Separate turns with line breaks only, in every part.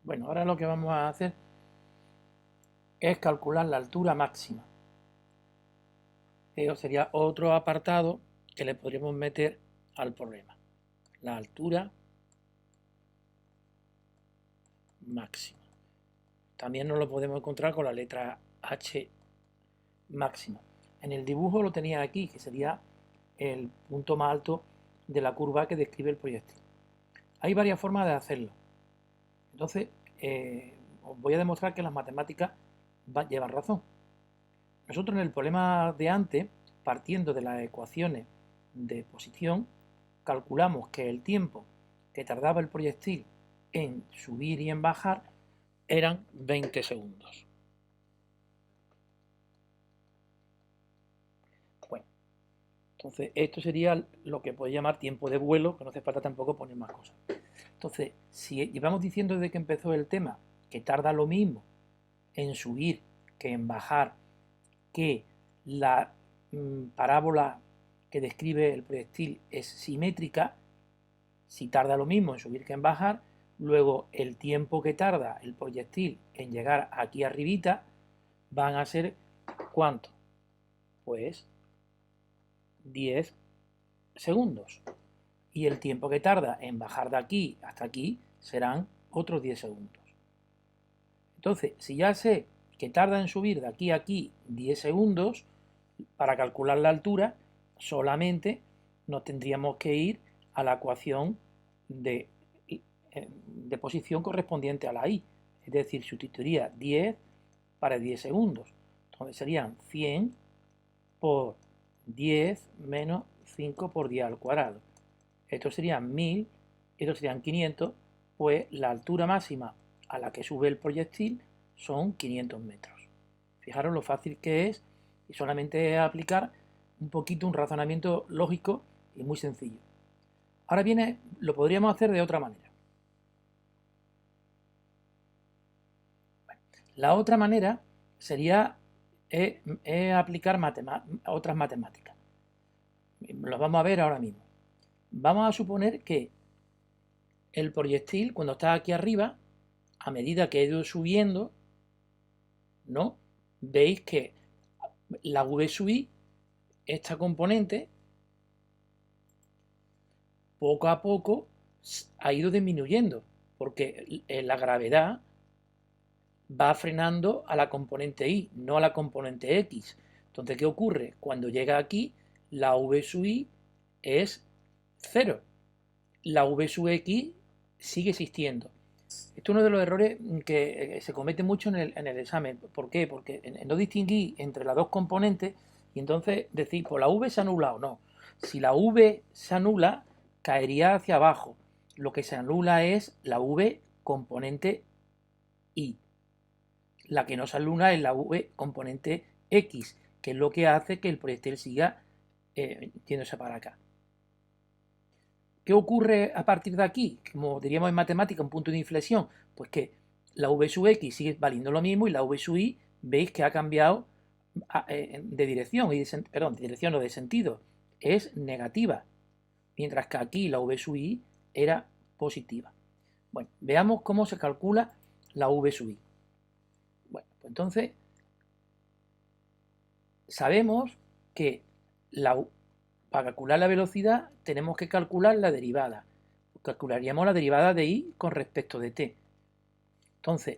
Bueno, ahora lo que vamos a hacer es calcular la altura máxima. Eso sería otro apartado que le podríamos meter al problema. La altura máxima. También nos lo podemos encontrar con la letra H máxima. En el dibujo lo tenía aquí, que sería el punto más alto de la curva que describe el proyectil. Hay varias formas de hacerlo. Entonces, os voy a demostrar que las matemáticas llevan razón. Nosotros en el problema de antes, partiendo de las ecuaciones de posición, calculamos que el tiempo que tardaba el proyectil en subir y en bajar eran 20 segundos. Bueno, entonces esto sería lo que puede llamar tiempo de vuelo, que no hace falta tampoco poner más cosas. Entonces, si llevamos diciendo desde que empezó el tema que tarda lo mismo en subir que en bajar, que la parábola que describe el proyectil es simétrica, si tarda lo mismo en subir que en bajar, luego el tiempo que tarda el proyectil en llegar aquí arribita van a ser ¿cuánto? Pues 10 segundos. Y el tiempo que tarda en bajar de aquí hasta aquí serán otros 10 segundos. Entonces, si ya sé que tarda en subir de aquí a aquí 10 segundos, para calcular la altura solamente nos tendríamos que ir a la ecuación de posición correspondiente a la i, es decir, sustituiría 10 para 10 segundos. Entonces serían 100 por 10 menos 5 por 10 al cuadrado. Esto serían 1000, esto serían 500, pues la altura máxima a la que sube el proyectil son 500 metros. Fijaros lo fácil que es y solamente es aplicar un poquito un razonamiento lógico y muy sencillo. Ahora viene, lo podríamos hacer de otra manera. Bueno, la otra manera sería aplicar otras matemáticas. Lo vamos a ver ahora mismo. Vamos a suponer que el proyectil, cuando está aquí arriba, a medida que he ido subiendo, ¿no? Veis que la v sub i, esta componente, poco a poco ha ido disminuyendo, porque la gravedad va frenando a la componente y, no a la componente x. Entonces, ¿qué ocurre? Cuando llega aquí, la v sub i es 0. La v sub x sigue existiendo. Esto es uno de los errores que se comete mucho en el examen. ¿Por qué? Porque no distinguí entre las dos componentes y entonces decir, pues la v se anula o no. Si la v se anula, caería hacia abajo. Lo que se anula es la v componente y. La que no se anula es la v componente x, que es lo que hace que el proyectil siga yéndose para acá. ¿Qué ocurre a partir de aquí? Como diríamos en matemática, un punto de inflexión, pues que la v sub x sigue valiendo lo mismo y la v sub y veis que ha cambiado de dirección, perdón, de dirección o de sentido, es negativa, mientras que aquí la v sub i era positiva. Bueno, veamos cómo se calcula la v sub i. Bueno, pues entonces sabemos que para calcular la velocidad tenemos que calcular la derivada. Calcularíamos la derivada de i con respecto de t. Entonces,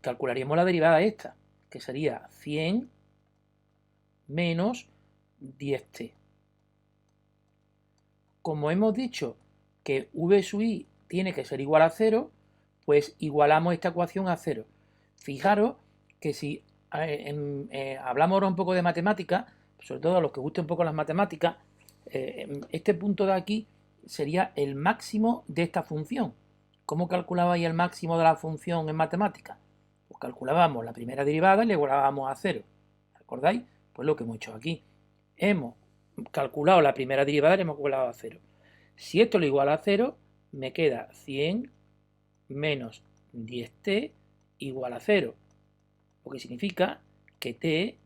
calcularíamos la derivada esta, que sería 100 menos 10t. Como hemos dicho que v sub i tiene que ser igual a 0, pues igualamos esta ecuación a 0. Fijaros que si hablamos ahora un poco de matemática, sobre todo a los que gusten un poco las matemáticas, este punto de aquí sería el máximo de esta función. ¿Cómo calculabais el máximo de la función en matemática? Pues calculábamos la primera derivada y le igualábamos a 0. ¿Recordáis? Pues lo que hemos hecho aquí. Hemos calculado la primera derivada y le hemos igualado a 0. Si esto lo iguala a 0, me queda 100 menos 10t igual a 0. Lo que significa que t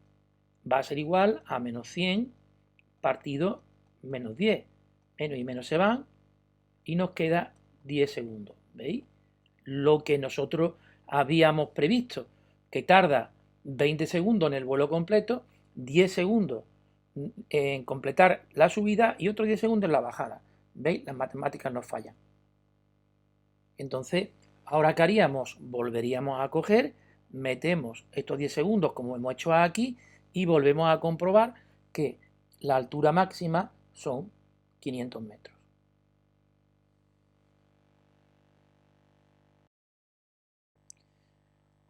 va a ser igual a menos 100 partido menos 10. Menos y menos se van y nos queda 10 segundos. ¿Veis? lo que nosotros habíamos previsto, que tarda 20 segundos en el vuelo completo, 10 segundos en completar la subida y otros 10 segundos en la bajada. ¿Veis? Las matemáticas nos fallan. Entonces, ahora ¿qué haríamos? Volveríamos a coger, metemos estos 10 segundos como hemos hecho aquí y volvemos a comprobar que la altura máxima son 500 metros.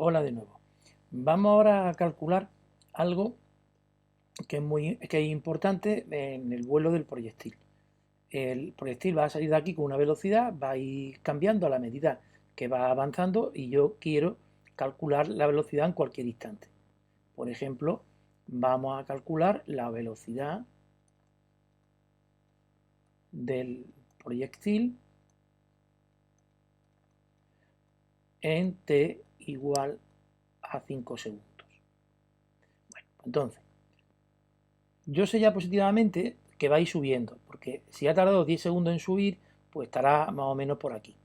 Hola de nuevo. Vamos ahora a calcular algo que es importante en el vuelo del proyectil. El proyectil va a salir de aquí con una velocidad, va a ir cambiando a la medida que va avanzando y yo quiero calcular la velocidad en cualquier instante. Por ejemplo, vamos a calcular la velocidad del proyectil en t igual a 5 segundos. Bueno, entonces, yo sé ya positivamente que va a ir subiendo, porque si ha tardado 10 segundos en subir, pues estará más o menos por aquí.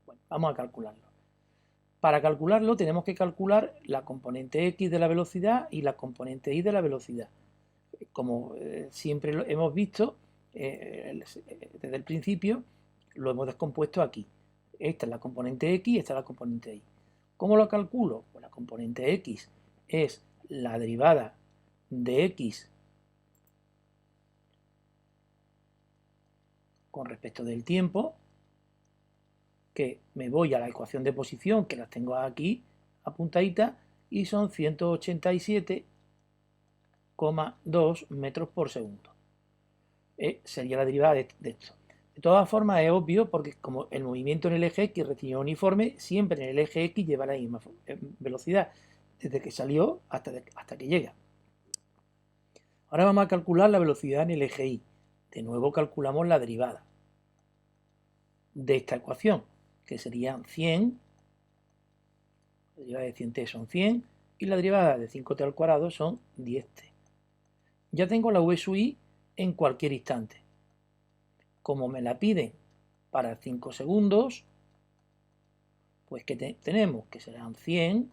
Bueno, vamos a calcularlo. Para calcularlo tenemos que calcular la componente x de la velocidad y la componente y de la velocidad. Como siempre hemos visto desde el principio, lo hemos descompuesto aquí. Esta es la componente x, esta es la componente y. ¿Cómo lo calculo? Pues la componente x es la derivada de x con respecto del tiempo, que me voy a la ecuación de posición, que las tengo aquí apuntaditas, y son 187,2 metros por segundo. Sería la derivada de esto. De todas formas es obvio porque como el movimiento en el eje X recibe uniforme, siempre en el eje X lleva la misma velocidad, desde que salió hasta que llega. Ahora vamos a calcular la velocidad en el eje Y. De nuevo calculamos la derivada de esta ecuación, que serían 100, la derivada de 100t son 100, y la derivada de 5t al cuadrado son 10t. Ya tengo la v sub i en cualquier instante. Como me la piden para 5 segundos, pues que tenemos que serán 100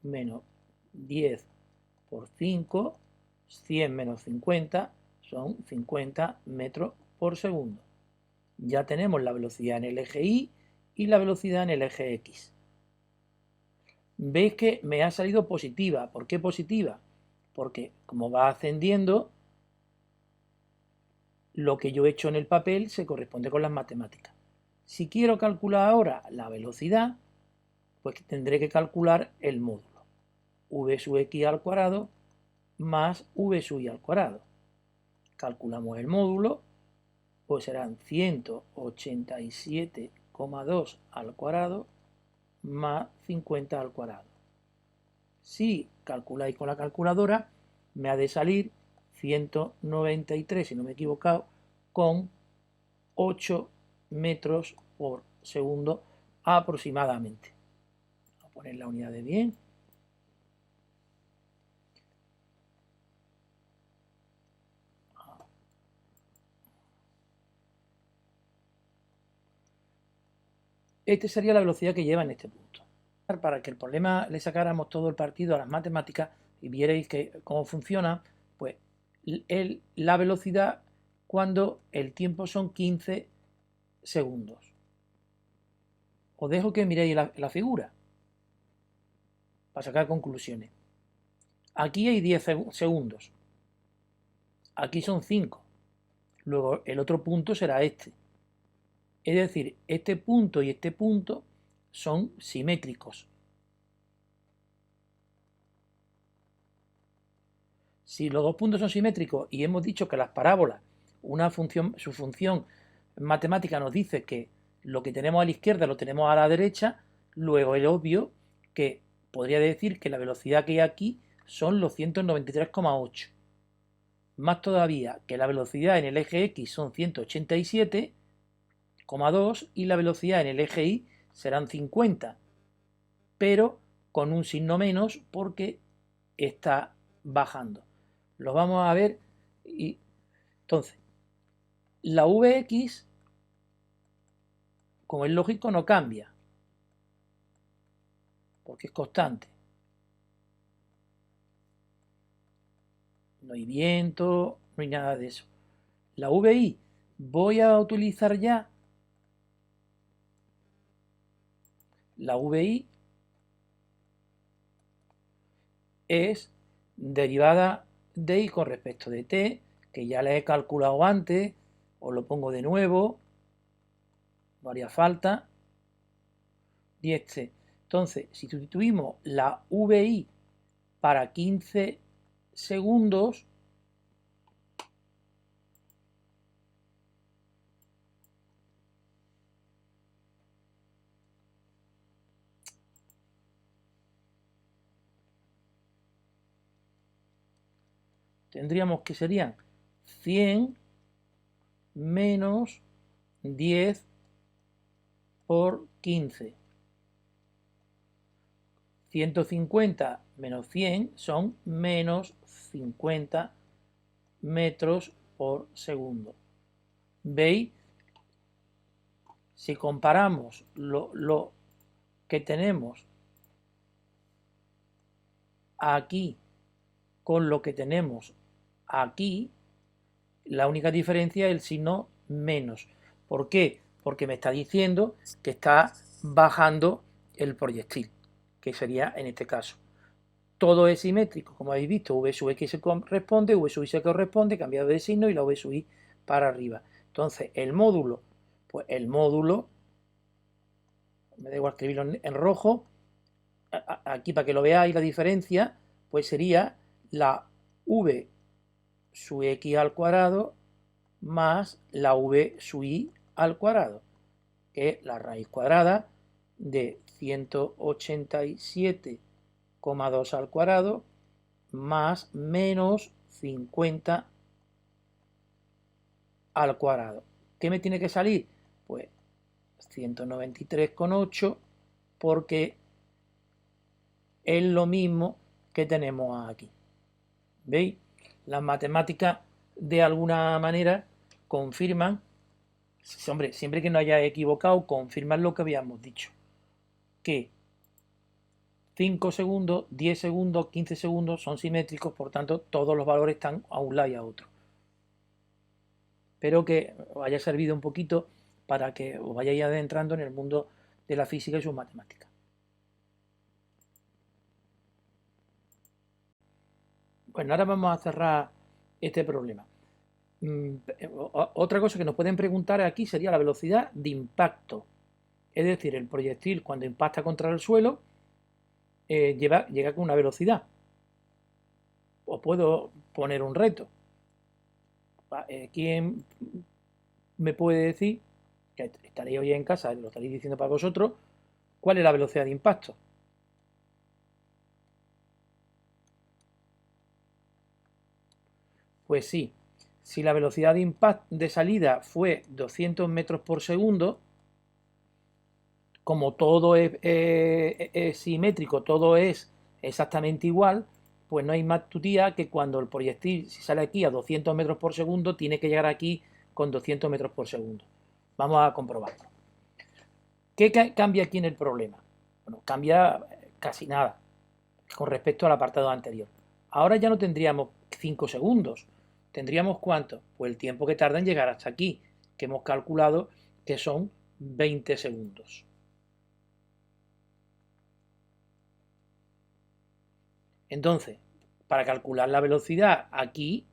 menos 10 por 5, 100 menos 50 son 50 metros por segundo. Ya tenemos la velocidad en el eje Y y la velocidad en el eje X. Veis que me ha salido positiva. ¿Por qué positiva? Porque como va ascendiendo, lo que yo he hecho en el papel se corresponde con las matemáticas. Si quiero calcular ahora la velocidad, pues tendré que calcular el módulo. V sub x al cuadrado más v sub y al cuadrado. Calculamos el módulo, pues serán 187,2 al cuadrado más 50 al cuadrado. Si calculáis con la calculadora, me ha de salir 193, si no me he equivocado, con 8 metros por segundo aproximadamente. Voy a poner la unidad de bien. Esta sería la velocidad que lleva en este punto. Para que el problema le sacáramos todo el partido a las matemáticas y vierais cómo funciona, pues la velocidad cuando el tiempo son 15 segundos. Os dejo que miréis la figura para sacar conclusiones. Aquí hay 10 segundos. Aquí son 5. Luego el otro punto será este. Es decir, este punto y este punto son simétricos. Si los dos puntos son simétricos y hemos dicho que las parábolas, su función matemática nos dice que lo que tenemos a la izquierda lo tenemos a la derecha, luego es obvio que podría decir que la velocidad que hay aquí son los 193,8. Más todavía que la velocidad en el eje X son 187,2 y la velocidad en el eje Y serán 50, pero con un signo menos porque está bajando. Lo vamos a ver y entonces la Vx, como es lógico, no cambia. porque es constante. No hay viento, no hay nada de eso. La VI voy a utilizar ya la VI es derivada de I con respecto de t, que ya la he calculado antes, os lo pongo de nuevo, no haría falta, 10t. Entonces, si sustituimos la VI para 15 segundos, tendríamos que serían 100 menos 10 por 15. 150 menos 100 son menos 50 metros por segundo. ¿Veis? Si comparamos lo que tenemos aquí con lo que tenemos aquí, la única diferencia es el signo menos. ¿Por qué? Porque me está diciendo que está bajando el proyectil, que sería en este caso. Todo es simétrico, como habéis visto, v sub x se corresponde, v sub y se corresponde, cambiado de signo y la v sub y para arriba. Entonces, el módulo, pues el módulo, me da igual escribirlo en rojo, aquí para que lo veáis la diferencia, pues sería la v sub x al cuadrado más la v sub i al cuadrado, que es la raíz cuadrada de 187,2 al cuadrado más menos 50 al cuadrado. ¿Qué me tiene que salir? Pues 193,8, porque es lo mismo que tenemos aquí. ¿Veis? Las matemáticas de alguna manera confirman, hombre, siempre que no haya equivocado, confirman lo que habíamos dicho, que 5 segundos, 10 segundos, 15 segundos son simétricos, por tanto todos los valores están a un lado y a otro. Espero que os haya servido un poquito para que os vayáis adentrando en el mundo de la física y sus matemáticas. Bueno, ahora vamos a cerrar este problema. Otra cosa que nos pueden preguntar aquí sería la velocidad de impacto. Es decir, el proyectil cuando impacta contra el suelo llega con una velocidad. Os puedo poner un reto. ¿Quién me puede decir, que estaréis hoy en casa, lo estaréis diciendo para vosotros, cuál es la velocidad de impacto? Pues sí, si la velocidad de salida fue 200 metros por segundo, como todo es simétrico, todo es exactamente igual, pues no hay más tutía que cuando el proyectil, si sale aquí a 200 metros por segundo, tiene que llegar aquí con 200 metros por segundo. Vamos a comprobarlo. ¿Qué cambia aquí en el problema? Bueno, cambia casi nada con respecto al apartado anterior. Ahora ya no tendríamos 5 segundos. ¿Tendríamos cuánto? Pues el tiempo que tarda en llegar hasta aquí, que hemos calculado que son 20 segundos. Entonces, para calcular la velocidad aquí,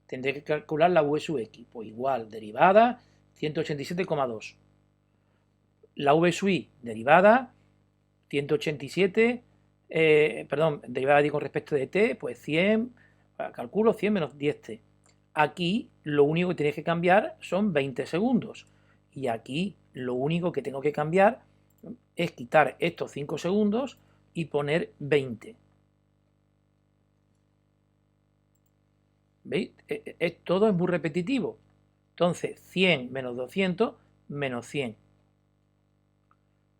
tendré que calcular la v sub x. Pues igual, derivada, 187,2. La v sub i, derivada, 187, derivada con respecto de t, pues 100, calculo 100 menos 10t. Aquí lo único que tenéis que cambiar son 20 segundos. Y aquí lo único que tengo que cambiar es quitar estos 5 segundos y poner 20. ¿Veis? Todo es muy repetitivo. Entonces, 100 menos 200 menos 100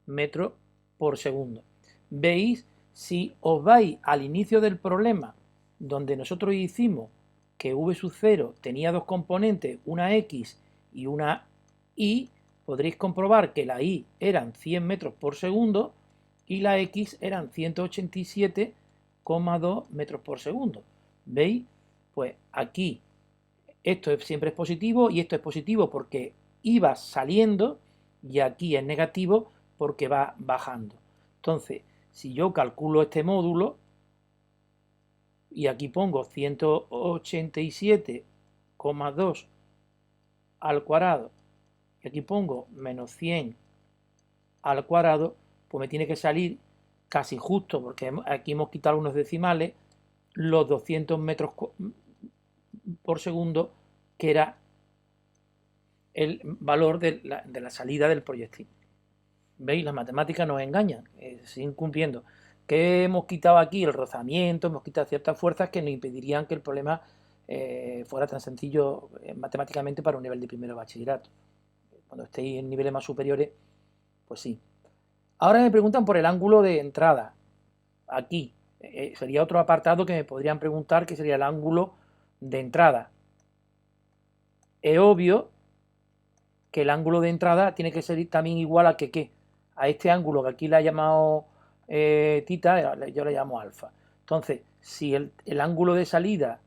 metros por segundo. ¿Veis? Si os vais al inicio del problema, donde nosotros hicimos que v sub 0 tenía dos componentes, una x y una y, podréis comprobar que la y eran 100 metros por segundo y la X eran 187,2 metros por segundo. ¿Veis? Pues aquí esto siempre es positivo y esto es positivo porque iba saliendo y aquí es negativo porque va bajando. Entonces, si yo calculo este módulo y aquí pongo 187,2 al cuadrado y aquí pongo menos 100 al cuadrado, pues me tiene que salir casi justo, porque aquí hemos quitado unos decimales, los 200 metros por segundo, que era el valor de la salida del proyectil. ¿Veis? Las matemáticas nos engañan, siguen cumpliendo. ¿Qué hemos quitado aquí? El rozamiento, hemos quitado ciertas fuerzas que nos impedirían que el problema fuera tan sencillo matemáticamente para un nivel de primero bachillerato. Cuando estéis en niveles más superiores, pues sí. Ahora me preguntan por el ángulo de entrada. Aquí sería otro apartado que me podrían preguntar, que sería el ángulo de entrada. Es obvio que el ángulo de entrada tiene que ser también igual a que a este ángulo que aquí le ha llamado tita, yo le llamo alfa. Entonces, si el ángulo de salida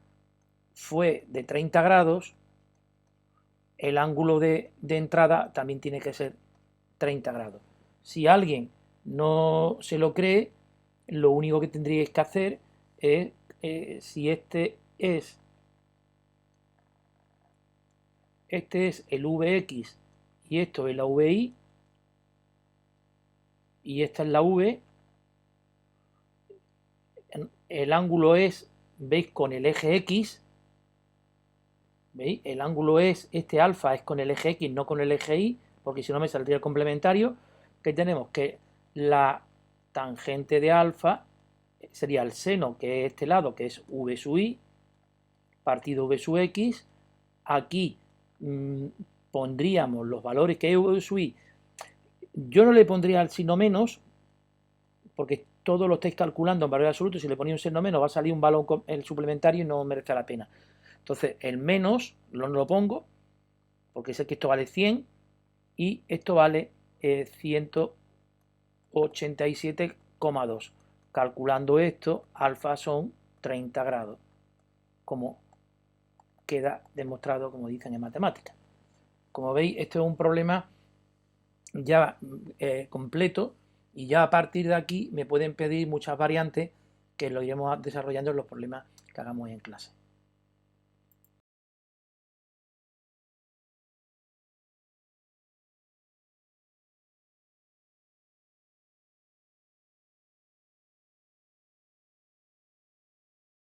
fue de 30 grados, el ángulo de entrada también tiene que ser 30 grados. Si alguien no se lo cree, lo único que tendríais que hacer es, si este es el Vx y esto es la Vi y esta es la V, el ángulo es, veis, con el eje X, ¿veis? El ángulo es, este alfa es con el eje X, no con el eje Y, porque si no me saldría el complementario, que tenemos que la tangente de alfa sería el seno, que es este lado, que es V sub I, partido V sub X. Aquí pondríamos los valores que es V sub I. Yo no le pondría el signo menos, porque todo lo estáis calculando en valor absoluto. Si le ponéis un signo menos, va a salir un valor el suplementario y no merece la pena. Entonces, el menos no lo pongo, porque sé que esto vale 100 y esto vale 187,2. Calculando esto, alfa son 30 grados, como queda demostrado, como dicen en matemáticas. Como veis, esto es un problema ya completo, y ya a partir de aquí me pueden pedir muchas variantes que lo iremos desarrollando en los problemas que hagamos en clase.